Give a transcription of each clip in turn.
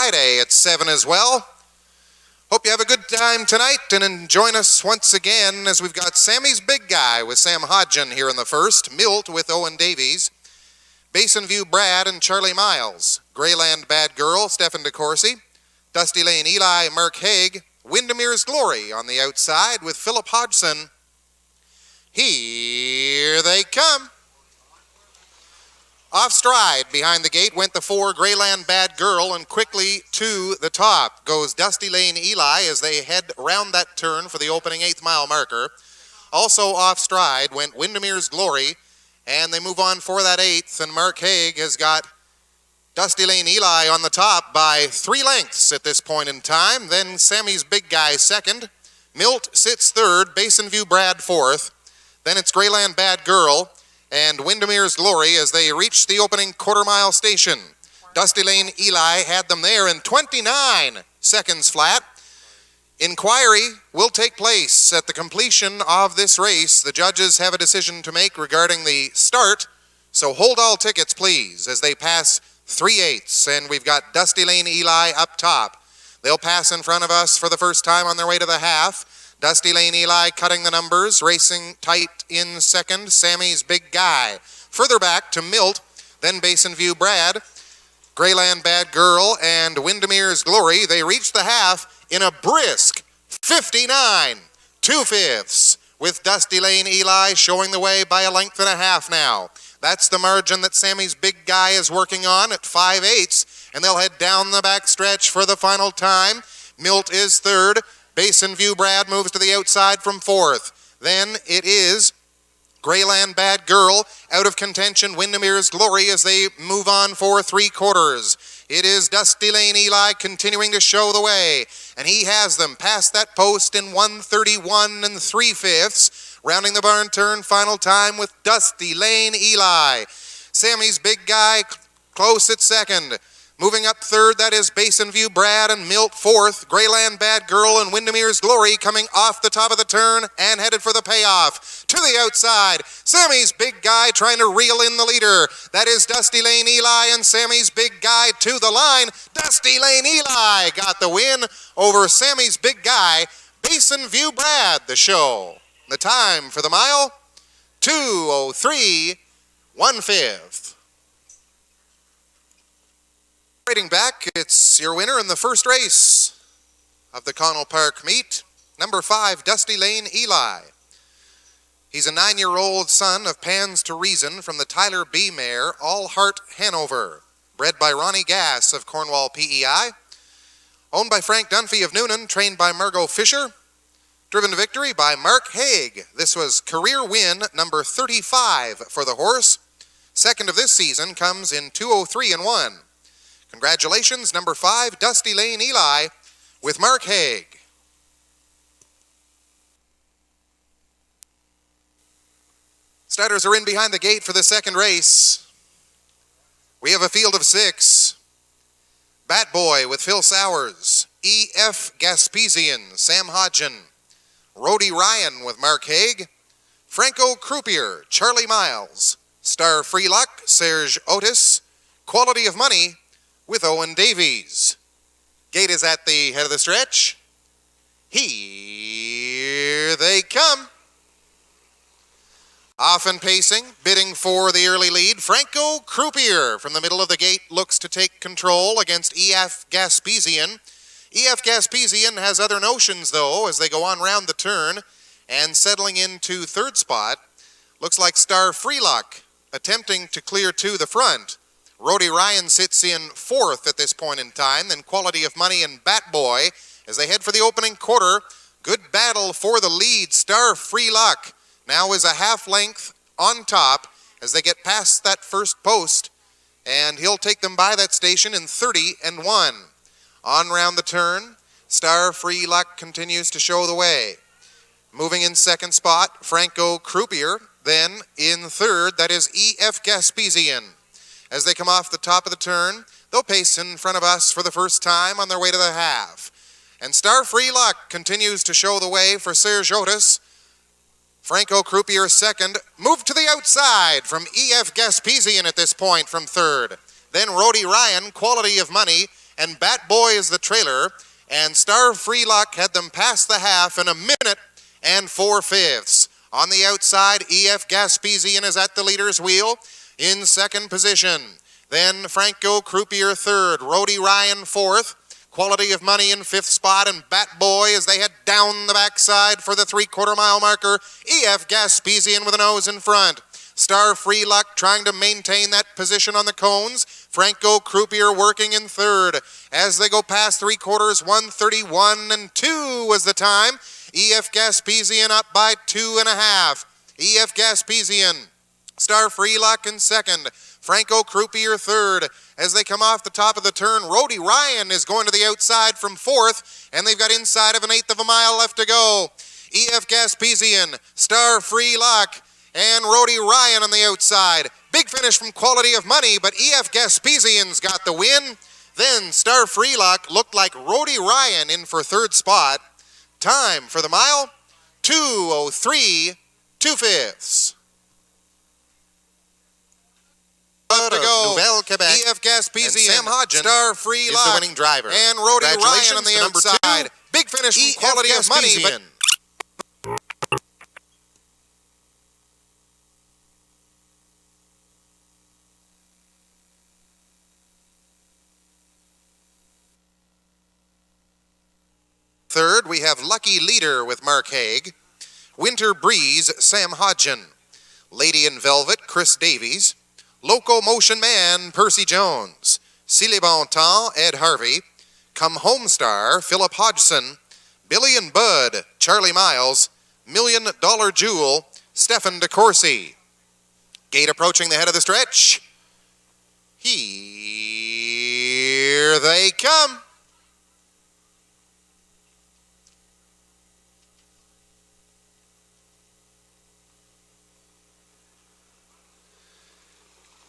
Friday at 7 as well. Hope you have a good time tonight and join us once again as we've got Sammy's Big Guy with Sam Hodgen here in the first, Milt with Owen Davies, Basin View Brad and Charlie Miles, Greyland Bad Girl, Stefan DeCourcy, Dusty Lane Eli, Mark Haig, Windermere's Glory on the outside with Philip Hodgson. Here they come. Off stride behind the gate went the 4 Greyland Bad Girl, and quickly to the top goes Dusty Lane Eli as they head round that turn for the opening 8th mile marker. Also off stride went Windermere's Glory, and they move on for that 8th, and Mark Haig has got Dusty Lane Eli on the top by 3 lengths at this point in time. Then Sammy's Big Guy second, Milt sits third, Basin View Brad fourth, then it's Greyland Bad Girl and Windermere's Glory as they reach the opening quarter-mile station. Dusty Lane Eli had them there in 29 seconds flat. Inquiry will take place at the completion of this race. The judges have a decision to make regarding the start, so hold all tickets, please, as they pass 3/8, and we've got Dusty Lane Eli up top. They'll pass in front of us for the first time on their way to the half. Dusty Lane Eli cutting the numbers, racing tight in second, Sammy's Big Guy. Further back to Milt, then Basin View Brad, Greyland Bad Girl, and Windermere's Glory. They reach the half in a brisk 59 2/5, with Dusty Lane Eli showing the way by a length and a half now. That's the margin that Sammy's Big Guy is working on at 5/8, and they'll head down the back stretch for the final time. Milt is third. Basin View Brad moves to the outside from fourth. Then it is Greyland Bad Girl out of contention, Windermere's Glory as they move on for 3/4. It is Dusty Lane Eli continuing to show the way, and he has them past that post in 1:31 3/5, rounding the barn turn final time with Dusty Lane Eli. Sammy's Big Guy close at second. Moving up third, that is Basin View Brad and Milt fourth. Greyland Bad Girl and Windermere's Glory coming off the top of the turn and headed for the payoff. To the outside, Sammy's Big Guy trying to reel in the leader. That is Dusty Lane Eli and Sammy's Big Guy to the line. Dusty Lane Eli got the win over Sammy's Big Guy. Basin View Brad, the show. The time for the mile, 2:03 1/5. Rating back, it's your winner in the first race of the Connell Park meet, number 5, Dusty Lane Eli. He's a 9-year-old son of Pans to Reason from the Tyler B. mare, All Heart Hanover, bred by Ronnie Gass of Cornwall PEI, owned by Frank Dunphy of Noonan, trained by Margot Fisher, driven to victory by Mark Haig. This was career win number 35 for the horse. Second of this season comes in 2:03 1. Congratulations, number 5, Dusty Lane Eli with Mark Haig. Starters are in behind the gate for the second race. We have a field of 6. Bat Boy with Phil Sowers, E.F. Gaspesian, Sam Hodgen, Rody Ryan with Mark Haig, Franco Croupier, Charlie Miles, Star Free Luck, Serge Otis, Quality of Money with Owen Davies. Gate is at the head of the stretch. Here they come. Off and pacing, bidding for the early lead, Franco Croupier from the middle of the gate looks to take control against E.F. Gaspesian. E.F. Gaspesian has other notions, though, as they go on round the turn, and settling into third spot, looks like Star Free Luck attempting to clear to the front. Rody Ryan sits in fourth at this point in time, then Quality of Money and Bat Boy as they head for the opening quarter. Good battle for the lead. Star Free Luck now is a half length on top as they get past that first post, and he'll take them by that station in 30 1. On round the turn, Star Free Luck continues to show the way. Moving in second spot, Franco Croupier. Then in third, that is E.F. Gaspesian. As they come off the top of the turn, they'll pace in front of us for the first time on their way to the half. And Star Free Luck continues to show the way for Serge Otis. Franco Croupier second, moved to the outside from E.F. Gaspesian at this point from third. Then Rody Ryan, Quality of Money, and Bat Boy is the trailer, and Star Free Luck had them past the half in 1 minute and 4/5. On the outside, EF Gaspesian is at the leader's wheel in second position. Then Franco Croupier third, Rody Ryan fourth, Quality of Money in fifth spot, and Bat Boy as they head down the backside for the 3/4 mile marker. EF Gaspesian with a nose in front. Star Free Luck trying to maintain that position on the cones. Franco Croupier working in third. As they go past 3/4, 1:31 and 2 was the time. EF Gaspesian up by 2.5. EF Gaspesian, Star Free Luck in second. Franco Croupier third. As they come off the top of the turn, Rody Ryan is going to the outside from fourth, and they've got inside of 1/8 of a mile left to go. EF Gaspesian, Star Free Luck, and Rody Ryan on the outside. Big finish from Quality of Money, but EF Gaspesian's got the win. Then Star Free Luck looked like Rody Ryan in for third spot. Time for the mile, 2:03 2/5. Left to go. Nouvelle Quebec. EF Gaspesian, Sam Hodgen Star Free is Luck, the winning driver. and Rody Ryan Congratulations on the to number outside. 2, Big finish from EF Quality of Money, but Gaspesian. third, we have Lucky Leader with Mark Haig. Winter Breeze, Sam Hodgen. Lady in Velvet, Chris Davies. Loco Motion Man, Percy Jones. Silly Bon Temps, Ed Harvey. Come Home Star, Philip Hodgson. Billy and Bud, Charlie Miles. $1 Million Jewel, Stefan DeCourcy. Gate approaching the head of the stretch. Here they come.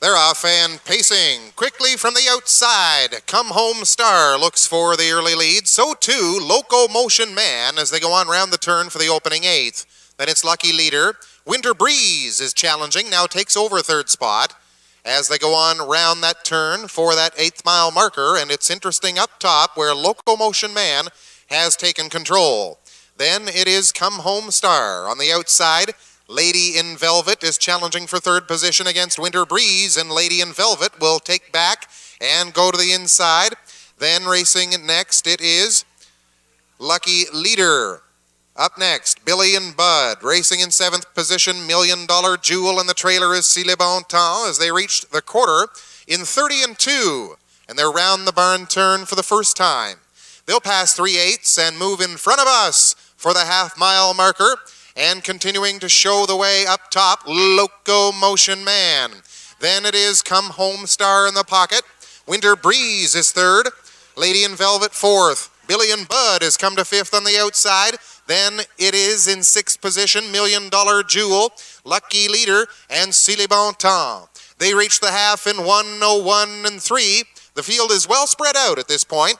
They're off and pacing quickly from the outside. Come Home Star looks for the early lead. So too, Loco Motion Man as they go on round the turn for the opening 8th. Then it's Lucky Leader. Winter Breeze is challenging, now takes over third spot as they go on round that turn for that 8th mile marker. And it's interesting up top where Loco Motion Man has taken control. Then it is Come Home Star on the outside. Lady in Velvet is challenging for third position against Winter Breeze, and Lady in Velvet will take back and go to the inside. Then racing next, it is Lucky Leader. Up next, Billy and Bud. Racing in 7th position, $1 Million Jewel, and the trailer is Silly Bon Temps as they reached the quarter in 30 and 2. And they're round the barn turn for the first time. They'll pass 3/8 and move in front of us for the half-mile marker. And continuing to show the way up top, Loco Motion Man. Then it is Come Home Star in the pocket. Winter Breeze is third. Lady in Velvet fourth. Billy and Bud has come to fifth on the outside. Then it is in 6th position, $1 Million Jewel, Lucky Leader, and Silly Bon Temps. They reach the half in 1:01 and 3. The field is well spread out at this point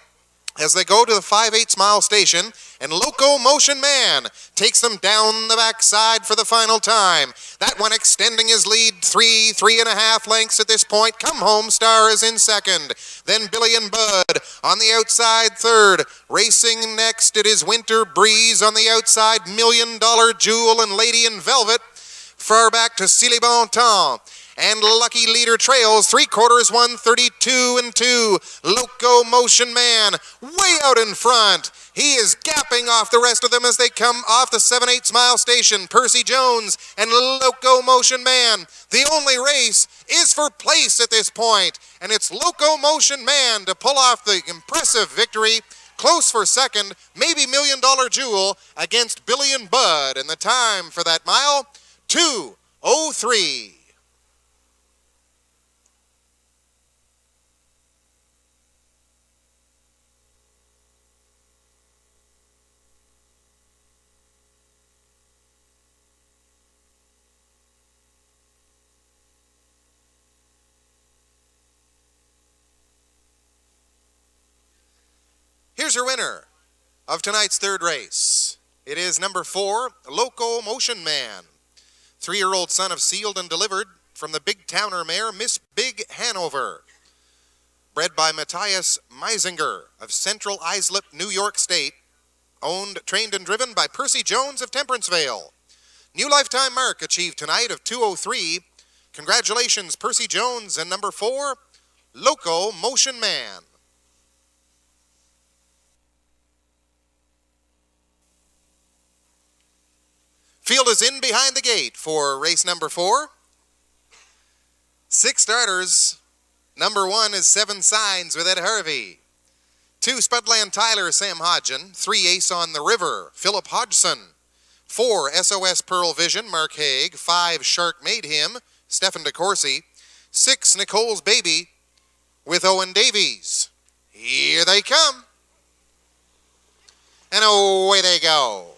as they go to the 5/8 mile station, and Loco Motion Man takes them down the backside for the final time. That one extending his lead 3.5 lengths at this point. Come Home Star is in second. Then Billy and Bud on the outside third. Racing next, it is Winter Breeze on the outside. $1 Million Jewel and Lady in Velvet. Far back to Silly Bon Temps. And Lucky Leader trails 3/4, 1:32 and 2. Loco Motion Man way out in front. He is gapping off the rest of them as they come off the 7/8 mile station. Percy Jones and Loco Motion Man. The only race is for place at this point, and it's Loco Motion Man to pull off the impressive victory. Close for second, maybe $1 Million Jewel against Billy and Bud, and the time for that mile, 2:03. Here's your winner of tonight's third race. It is number 4, Loco Motion Man. 3-year-old son of Sealed and Delivered from the Big Towner mare, Miss Big Hanover. Bred by Matthias Meisinger of Central Islip, New York State. Owned, trained, and driven by Percy Jones of Temperanceville. New lifetime mark achieved tonight of 2:03. Congratulations, Percy Jones. And number 4, Loco Motion Man. Field is in behind the gate for race number 4. 6 starters. Number 1 is 7 Signs with Ed Harvey. 2 Spudland Tyler, Sam Hodgen. 3 Ace on the River, Philip Hodgson. 4 SOS Pearl Vision, Mark Haig. 5 Shark Made Him, Stefan DeCourcy. 6 Nicole's Baby with Owen Davies. Here they come. And away they go.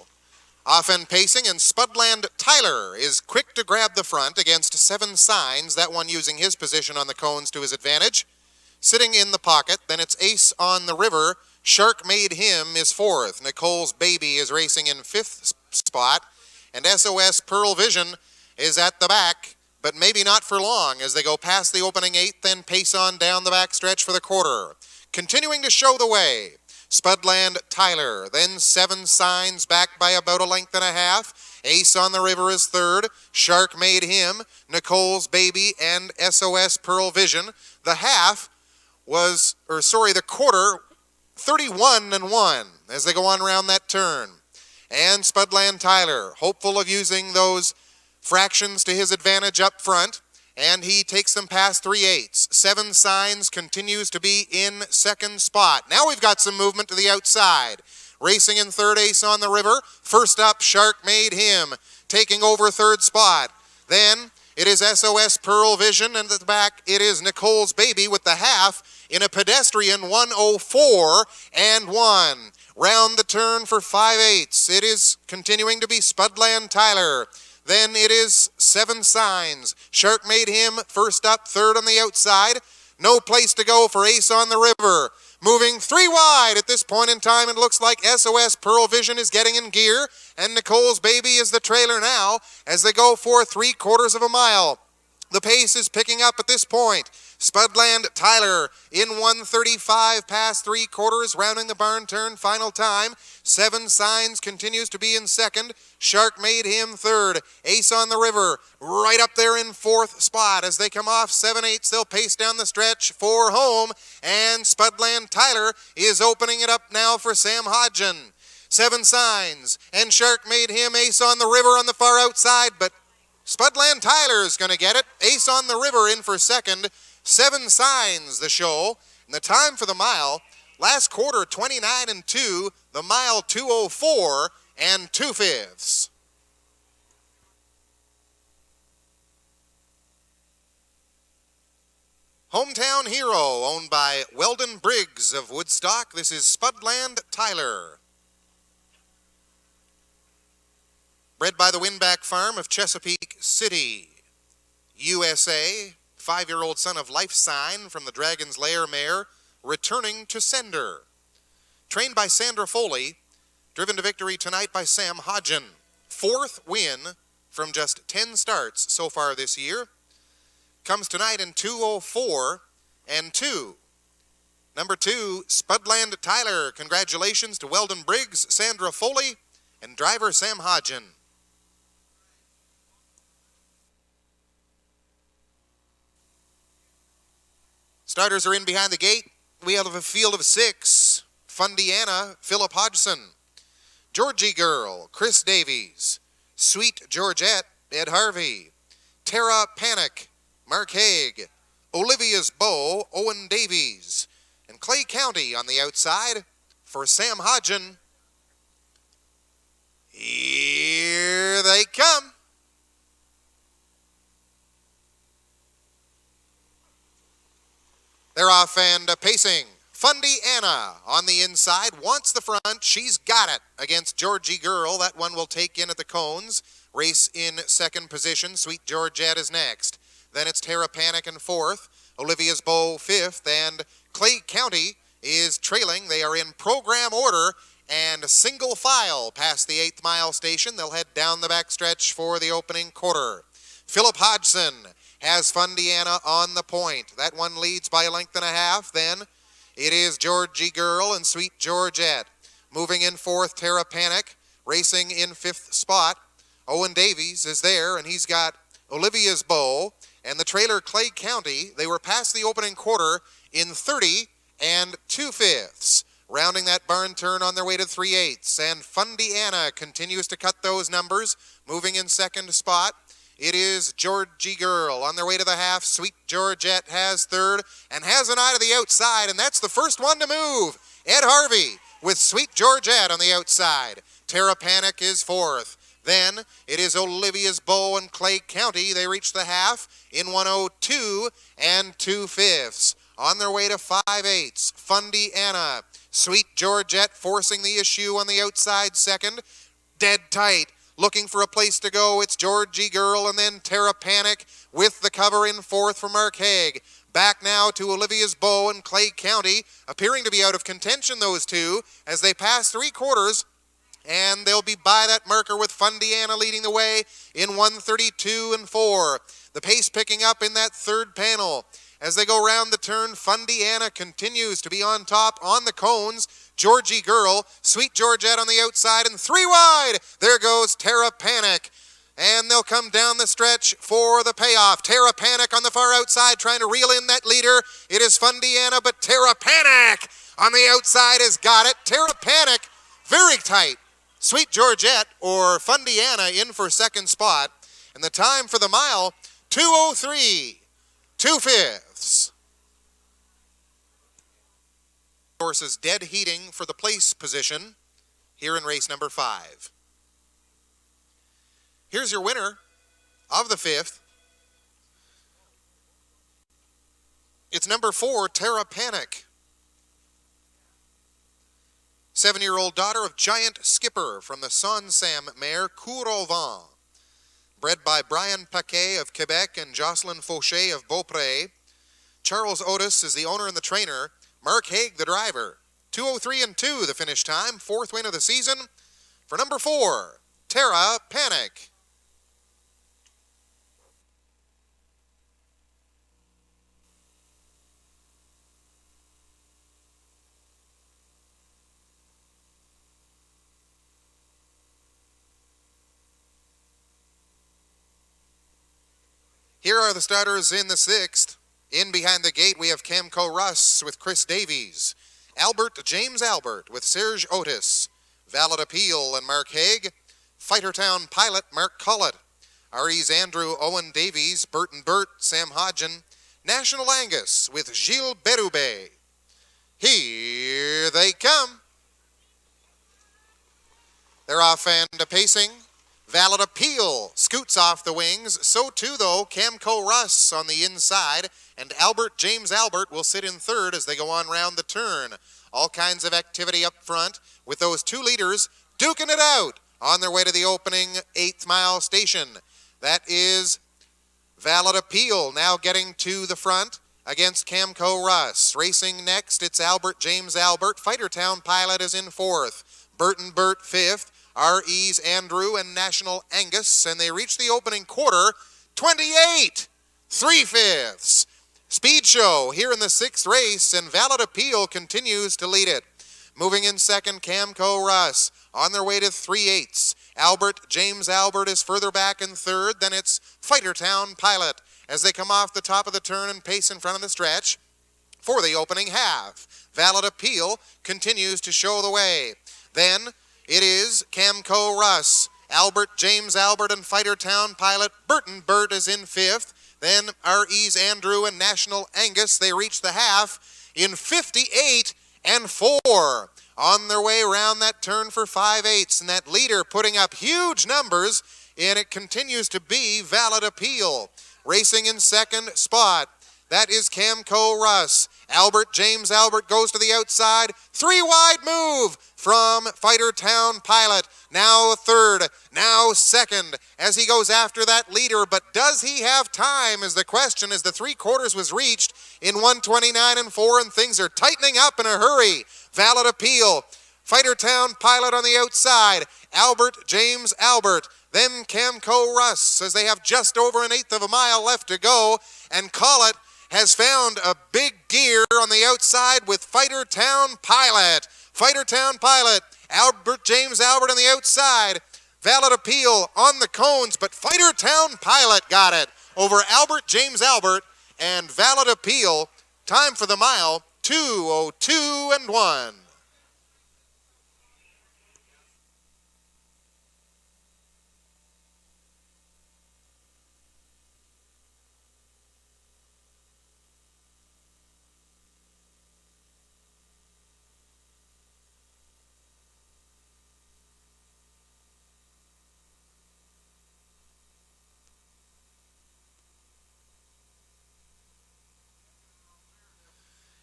Off and pacing, and Spudland Tyler is quick to grab the front against 7 Signs, that one using his position on the cones to his advantage. Sitting in the pocket, then it's Ace on the River. Shark Made Him is 4th. Nicole's Baby is racing in 5th spot. And SOS Pearl Vision is at the back, but maybe not for long as they go past the opening 8th and pace on down the back stretch for the quarter. Continuing to show the way, Spudland Tyler, then 7 Signs back by about a length and a half. Ace on the River is 3rd. Shark Made Him, Nicole's Baby, and SOS Pearl Vision. The quarter, 31-1 as they go on around that turn. And Spudland Tyler, hopeful of using those fractions to his advantage up front, and he takes them past 3/8. 7 Signs continues to be in 2nd spot. Now we've got some movement to the outside. Racing in 3rd, Ace on the River. First up, Shark Made Him, taking over 3rd spot. Then it is SOS Pearl Vision, and at the back it is Nicole's Baby with the half in a pedestrian 1:04.1. Round the turn for 5/8. It is continuing to be Spudland Tyler. Then it is 7 Signs. Shark Made Him first up, 3rd on the outside. No place to go for Ace on the River. Moving 3 wide at this point in time, it looks like SOS Pearl Vision is getting in gear, and Nicole's Baby is the trailer now as they go for 3/4 of a mile. The pace is picking up at this point. Spudland Tyler in 1:35 past 3/4, rounding the barn turn, final time. 7 Signs continues to be in 2nd. Shark Made Him 3rd. Ace on the River right up there in 4th spot. As they come off 7/8, they'll pace down the stretch for home. And Spudland Tyler is opening it up now for Sam Hodgen. 7 Signs and Shark Made Him, Ace on the River on the far outside, but Spudland Tyler is going to get it. Ace on the River in for 2nd. 7 Signs the show. And the time for the mile, last quarter 29-2, the mile 2:04 2/5. Hometown Hero, owned by Weldon Briggs of Woodstock. This is Spudland Tyler. Bred by the Winback Farm of Chesapeake City, USA. 5-year-old son of Life Sign from the Dragon's Lair mare, returning to sender. Trained by Sandra Foley, driven to victory tonight by Sam Hodgen. 4th win from just 10 starts so far this year. Comes tonight in 2:04.2. Number 2, Spudland Tyler. Congratulations to Weldon Briggs, Sandra Foley, and driver Sam Hodgen. Starters are in behind the gate. We have a field of 6. Fundiana, Philip Hodgson. Georgie Girl, Chris Davies. Sweet Georgette, Ed Harvey. Terra Panic, Mark Haig. Olivia's Bow, Owen Davies. And Clay County on the outside for Sam Hodgen. Here they come. They're off and pacing. Fundy Anna on the inside wants the front. She's got it against Georgie Girl. That one will take in at the cones. Race in 2nd position. Sweet Georgette is next. Then it's Terra Panic in 4th. Olivia's Bow 5th. And Clay County is trailing. They are in program order and single file past the 8th mile station. They'll head down the back stretch for the opening quarter. Philip Hodgson has Fundiana on the point. That one leads by a length and a half. Then it is Georgie Girl and Sweet Georgette. Moving in fourth, Terra Panic. Racing in fifth spot. Owen Davies is there, and he's got Olivia's Bow and the trailer Clay County. They were past the opening quarter in 30 and 2/5. Rounding that barn turn on their way to 3/8. And Fundiana continues to cut those numbers. Moving in second spot, it is Georgie Girl. On their way to the half, Sweet Georgette has third and has an eye to the outside, and that's the first one to move. Ed Harvey with Sweet Georgette on the outside. Terra Panic is fourth. Then it is Olivia's Bow and Clay County. They reach the half in 1:02 and 2/5. On their way to 5/8, Fundiana. Sweet Georgette forcing the issue on the outside second. Dead tight, looking for a place to go. It's Georgie Girl and then Terra Panic with the cover in fourth for Mark Haig. Back now to Olivia's Bow and Clay County, appearing to be out of contention, those two, as they pass three quarters, and they'll be by that marker with Fundiana leading the way in 1:32 and 4. The pace picking up in that third panel. As they go round the turn, Fundiana continues to be on top on the cones. Georgie Girl, Sweet Georgette on the outside, and three wide. There goes Terra Panic. And they'll come down the stretch for the payoff. Terra Panic on the far outside trying to reel in that leader. It is Fundiana, but Terra Panic on the outside has got it. Terra Panic, very tight. Sweet Georgette or Fundiana in for second spot. And the time for the mile, 2:03, 2/5. Horses dead heating for the place position here in race number 5. Here's your winner of the 5th. It's number 4, Terra Panic. 7-year-old daughter of Giant Skipper from the Sonsam mare Cour au Vent. Bred by Brian Paquet of Quebec and Jocelyn Fauché of Beaupré. Charles Otis is the owner and the trainer. Mark Haig, the driver. 2:03 and 2, the finish time. 4th win of the season for number 4, Terra Panic. Here are the starters in the 6th. In behind the gate, we have Camco Russ with Chris Davies. Albert James Albert with Serge Otis. Valid Appeal and Mark Haig. Fightertown Pilot Mark Collett. RE's Andrew Owen Davies, Burton Burt, Sam Hodgen. National Angus with Gilles Berube. Here they come. They're off and pacing. Valid Appeal scoots off the wings. So too, though, Camco Russ on the inside, and Albert James Albert will sit in third as they go on round the turn. All kinds of activity up front with those two leaders duking it out on their way to the opening 8th mile station. That is Valid Appeal now getting to the front against Camco Russ. Racing next, it's Albert James Albert. Fightertown Pilot is in 4th. Burton Burt 5th. RE's Andrew and National Angus, and they reach the opening quarter, 28 3/5. Speed Show here in the 6th race, and Valid Appeal continues to lead it. Moving in second, Camco Russ on their way to 3/8. Albert James Albert is further back in third. Then it's Fightertown Pilot as they come off the top of the turn and pace in front of the stretch for the opening half. Valid Appeal continues to show the way. Then it is Camco Russ, Albert James Albert and Fightertown Pilot. Burton Burt is in 5th. Then RE's Andrew and National Angus. They reach the half in 58 and 4. On their way around that turn for 5/8. And that leader putting up huge numbers, and it continues to be Valid Appeal. Racing in second spot, that is Camco Russ. Albert James Albert goes to the outside. 3 wide move from Fightertown Pilot. Now third, now second as he goes after that leader. But does he have time is the question, as the 3/4 was reached in 1:29 and 4, and things are tightening up in a hurry. Valid Appeal. Fightertown Pilot on the outside. Albert James Albert. then Camco Russ, as they have just over an eighth of a mile left to go, and Collett has found a big gear on the outside with Fighter Town Pilot. Fighter Town Pilot, Albert James Albert on the outside, Valid Appeal on the cones, but Fighter Town Pilot got it over Albert James Albert and Valid Appeal. Time for the mile, 2:02 and 1.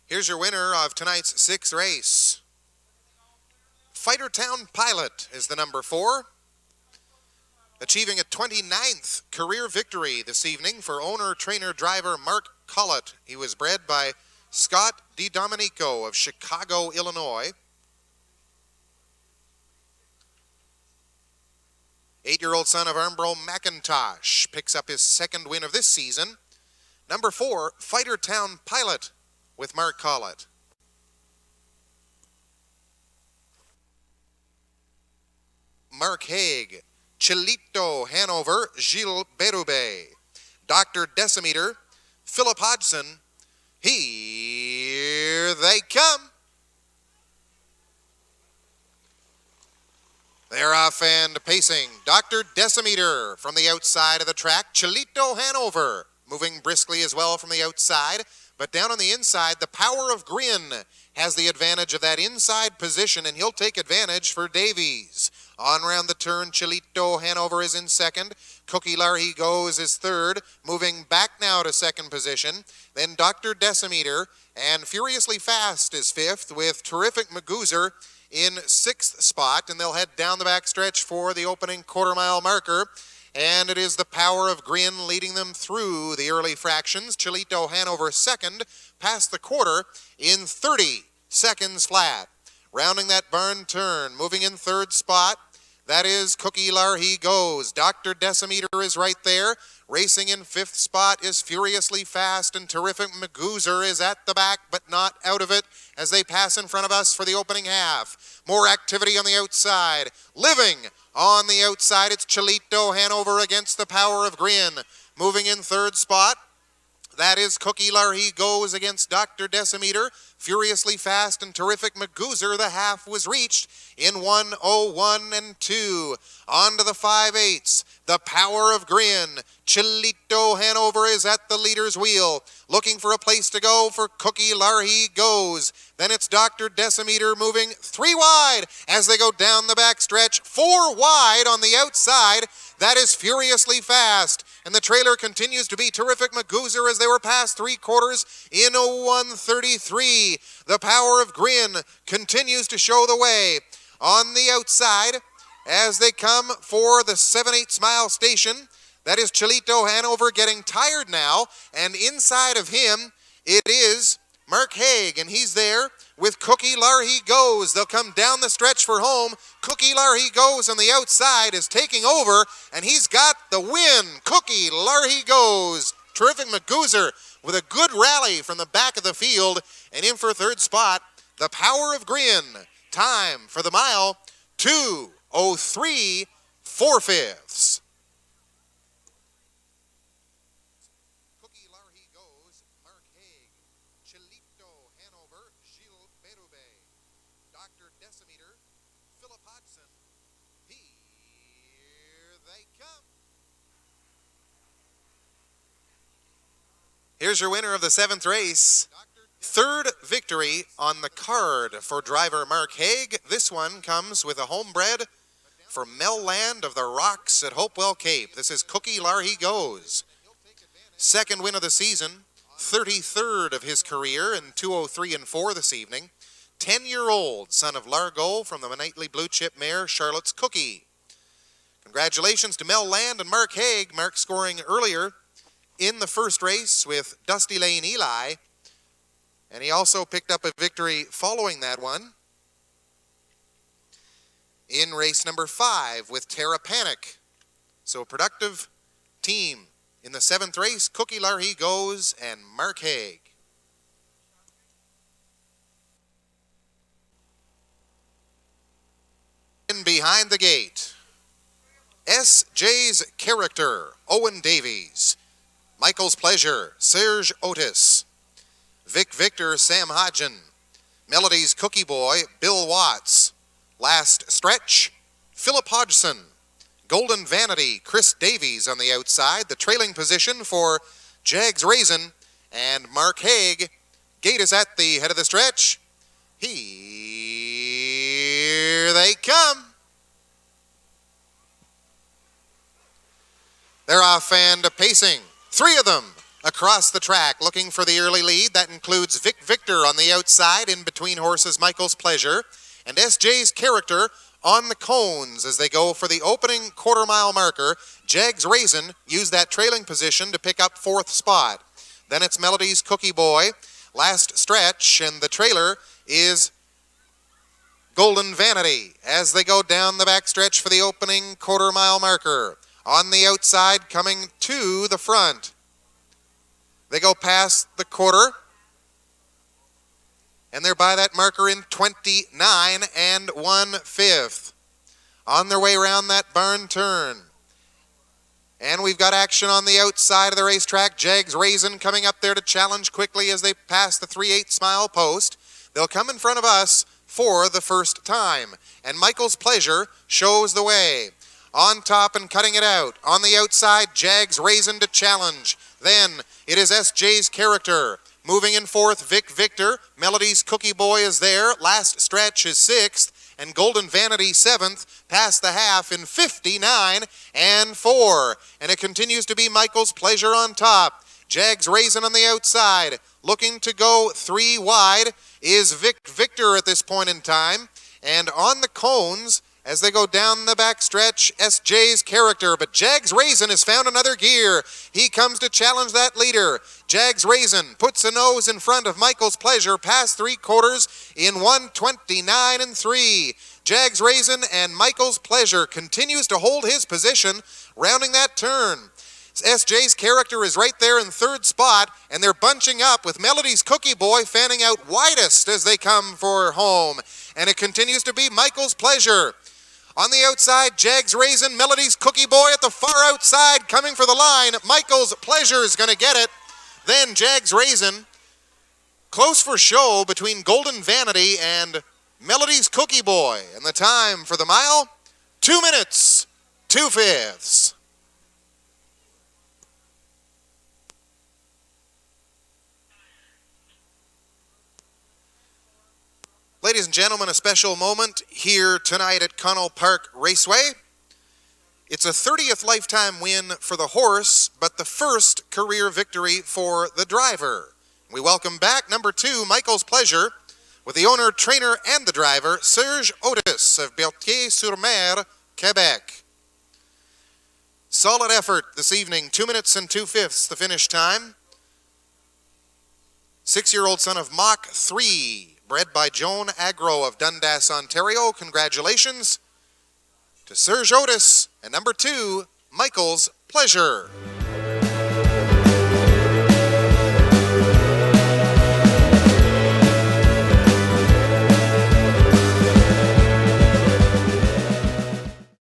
Here's your winner of tonight's sixth race. Fighter Town Pilot is the number 4, achieving a 29th career victory this evening for owner-trainer-driver Mark Collett. He was bred by Scott DiDomenico of Chicago, Illinois. 8-year-old son of Armbro McIntosh picks up his second win of this season. Number 4, Fighter Town Pilot with Mark Collett. Mark Haig, Chilito Hanover, Gilles Berube. Dr. Decimeter, Philip Hodgson. Here they come. They're off and pacing. Dr. Decimeter from the outside of the track. Chilito Hanover moving briskly as well from the outside. But down on the inside, the Power of Grin has the advantage of that inside position, and he'll take advantage for Davies. On round the turn, Chilito Hanover is in second. Cookie Larry goes is third, moving back now to second position. Then Dr. Decimeter and Furiously Fast is fifth, with Terrific Magoozer in sixth spot, and they'll head down the back stretch for the opening quarter-mile marker. And it is the Power of Grin leading them through the early fractions. Chilito Hanover second, past the quarter in 30 seconds flat. Rounding that barn turn, moving in third spot, that is Cookie Lar He Goes. Dr. Decimeter is right there. Racing in fifth spot is Furiously Fast, and Terrific Magoozer is at the back but not out of it as they pass in front of us for the opening half. More activity on the outside. Living on the outside, it's Chilito Hanover against the Power of Grin. Moving in third spot, that is Cookie Lar He Goes against Dr. Decimeter. Furiously Fast and Terrific Magoozer, the half was reached in 1:01 and 2. On to the 5/8. The Power of Grin. Chilito Hanover is at the leader's wheel, looking for a place to go for Cookie Lar He Goes. Then it's Dr. Decimeter moving 3 wide as they go down the back stretch. 4 wide on the outside. That is Furiously Fast. And the trailer continues to be Terrific Magoozer as they were past 3/4 in 1:33. The Power of Grin continues to show the way. On the outside, as they come for the 7/8 mile station, that is Chilito Hanover getting tired now. And inside of him, it is Mark Haig, and he's there with Cookie Lar He Goes. They'll come down the stretch for home. Cookie Lar He Goes on the outside is taking over, and he's got the win. Cookie Lar He Goes. Terrific Magoozer with a good rally from the back of the field, and in for third spot, the Power of Grin. Time for the mile, 2:03 4/5. Cookie Lar He Goes, Mark Haig, Chilito Hanover, Gilles Berube, Dr. Decimeter, Philip Hodgson. Here they come. Here's your winner of the 7th race. Third victory on the card for driver Mark Haig. This one comes with a homebred for Mel Land of the Rocks at Hopewell Cape. This is Cookie Lar He Goes. Second win of the season, 33rd of his career in 2:03 and 4 this evening. 10-year-old son of Largo from the nightly blue chip mare Charlotte's Cookie. Congratulations to Mel Land and Mark Haig. Mark scoring earlier in the first race with Dusty Lane Eli. And he also picked up a victory following that one in race number 5 with Terra Panic. So productive team in the 7th race. Cookie Larry goes and Mark Haig. In behind the gate, S.J.'s Character, Owen Davies. Michael's Pleasure, Serge Otis. Vic Victor, Sam Hodgen. Melody's Cookie Boy, Bill Watts. Last Stretch, Philip Hodgson. Golden Vanity, Chris Davies on the outside. The trailing position for Jags Raisin and Mark Haig. Gate is at the head of the stretch. Here they come. They're off and pacing. 3 of them across the track looking for the early lead. That includes Vic Victor on the outside in between horses Michael's Pleasure and S.J.'s Character on the cones as they go for the opening quarter-mile marker. Jags Raisin used that trailing position to pick up 4th spot. Then it's Melody's Cookie Boy, Last Stretch, and the trailer is Golden Vanity as they go down the backstretch for the opening quarter-mile marker. On the outside, coming to the front. They go past the quarter, and they're by that marker in 29 1/5. On their way around that barn turn. And we've got action on the outside of the racetrack. Jags Raisin coming up there to challenge quickly as they pass the 3/8 mile post. They'll come in front of us for the first time. And Michael's Pleasure shows the way. On top and cutting it out. On the outside, Jags Raisin to challenge. Then it is S.J.'s Character. Moving in 4th, Vic Victor. Melody's Cookie Boy is there. Last Stretch is 6th. And Golden Vanity 7th. Past the half in 59 4. And it continues to be Michael's Pleasure on top. Jags Raisin on the outside. Looking to go 3 wide is Vic Victor at this point in time. And on the cones, as they go down the backstretch, S.J.'s Character. But Jags Raisin has found another gear. He comes to challenge that leader. Jags Raisin puts a nose in front of Michael's Pleasure past 3/4 in 1:29 3. Jags Raisin and Michael's Pleasure continues to hold his position, rounding that turn. S.J.'s Character is right there in 3rd spot, and they're bunching up with Melody's Cookie Boy fanning out widest as they come for home. And it continues to be Michael's Pleasure. On the outside, Jags Raisin, Melody's Cookie Boy at the far outside, coming for the line. Michael's Pleasure is going to get it. Then Jags Raisin, close for show between Golden Vanity and Melody's Cookie Boy. And the time for the mile, 2 minutes, 2/5. Ladies and gentlemen, a special moment here tonight at Connell Park Raceway. It's a 30th lifetime win for the horse, but the first career victory for the driver. We welcome back number 2, Michael's Pleasure, with the owner, trainer, and the driver, Serge Otis of Berthier-sur-Mer, Quebec. Solid effort this evening, 2 minutes and 2/5 the finish time. 6-year-old son of Mach 3. Bred by Joan Agro of Dundas, Ontario. Congratulations to Serge Otis and number 2, Michael's Pleasure.